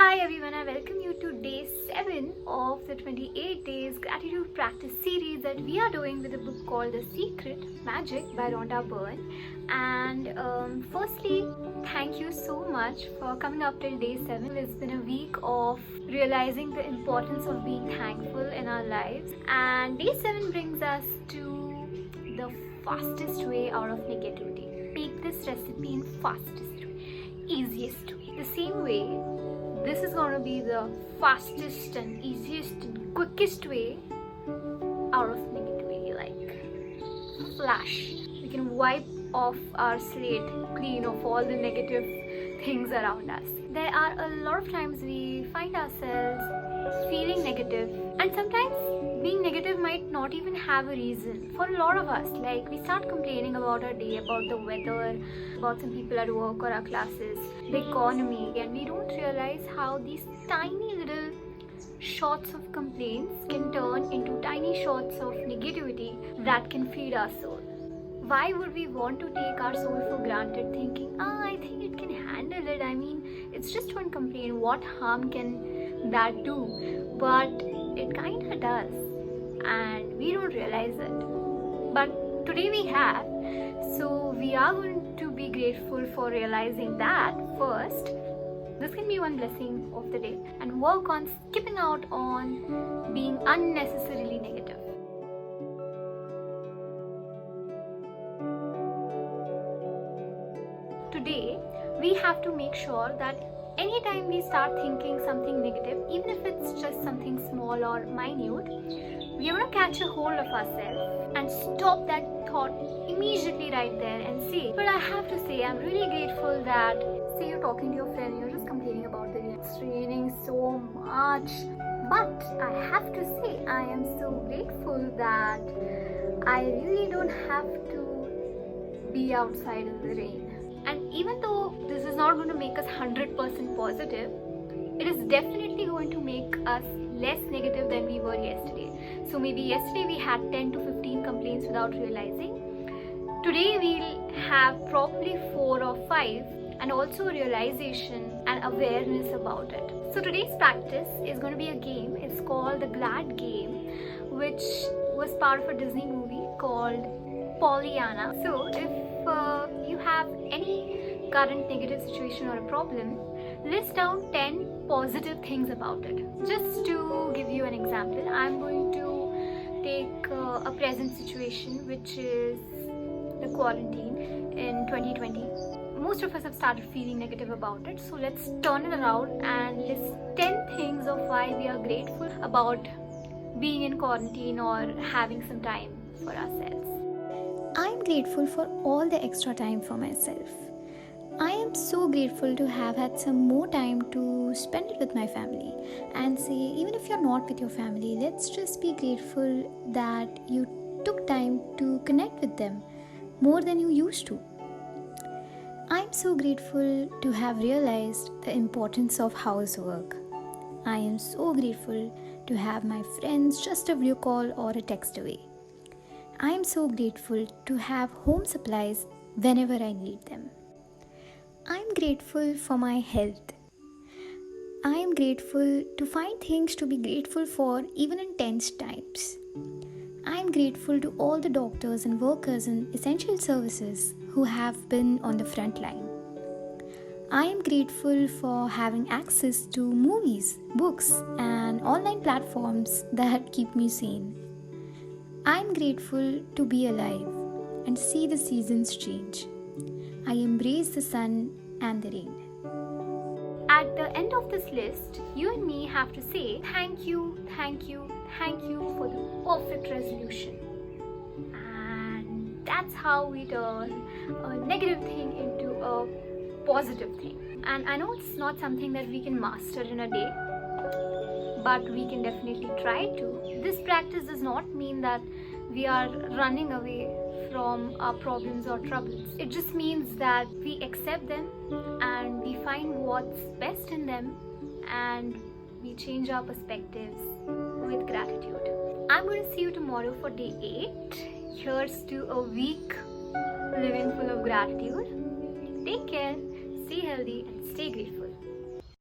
Hi everyone, I welcome you to day 7 of the 28 days gratitude practice series that we are doing with a book called The Secret Magic by Rhonda Byrne. And firstly, thank you so much for coming up till day 7. It's been a week of realizing the importance of being thankful in our lives, and day 7 brings us to the fastest way out of negativity. Make this recipe in fastest way, easiest way. The same way, this is going to be the fastest and easiest and quickest way out of negativity, like flash. We can wipe off our slate clean of all the negative things around us. There are a lot of times we find ourselves feeling negative, and sometimes being negative might not even have a reason. For a lot of us, like we start complaining about our day, about the weather, about some people at work or our classes, the economy, and we don't realize how these tiny little shots of complaints can turn into tiny shots of negativity that can feed our soul. Why would we want to take our soul for granted, thinking, I think it can handle it. I mean, it's just one complaint. What harm can that do? But it kind of does, and we don't realize it. But today we have, so we are going to be grateful for realizing that first. This can be one blessing of the day, and work on skipping out on being unnecessarily negative. Today, we have to make sure that anytime we start thinking something negative, even if it's just something small or minute, we are going to catch a hold of ourselves and stop that thought immediately right there and say, but I have to say, I'm really grateful that, say you're talking to your friend, you're just complaining about the rain. It's raining so much. But I have to say, I am so grateful that I really don't have to be outside in the rain. And even though this is not going to make us 100% positive, it is definitely going to make us less negative than we were yesterday. So maybe yesterday we had 10 to 15 complaints without realizing. Today we'll have probably 4 or 5, and also realization and awareness about it. So today's practice is going to be a game. It's called the Glad Game, which was part of a Disney movie called Pollyanna. So if you have any current negative situation or a problem, list down 10 positive things about it. Just to give you an example, I'm going to take a present situation, which is the quarantine in 2020. Most of us have started feeling negative about it, so let's turn it around and list 10 things of why we are grateful about being in quarantine or having some time for ourselves. I am grateful for all the extra time for myself. I am so grateful to have had some more time to spend it with my family. And say, even if you're not with your family, let's just be grateful that you took time to connect with them more than you used to. I am so grateful to have realized the importance of housework. I am so grateful to have my friends just a video call or a text away. I am so grateful to have home supplies whenever I need them. I am grateful for my health. I am grateful to find things to be grateful for even in tense times. I am grateful to all the doctors and workers in essential services who have been on the front line. I am grateful for having access to movies, books, and online platforms that keep me sane. I am grateful to be alive and see the seasons change. I embrace the sun and the rain. At the end of this list, you and me have to say thank you, thank you, thank you for the perfect resolution. And that's how we turn a negative thing into a positive thing. And I know it's not something that we can master in a day, but we can definitely try to. This practice does not mean that we are running away from our problems or troubles. It just means that we accept them and we find what's best in them, and we change our perspectives with gratitude. I'm going to see you tomorrow for day 8. Here's to a week living full of gratitude. Take care, stay healthy, and stay grateful.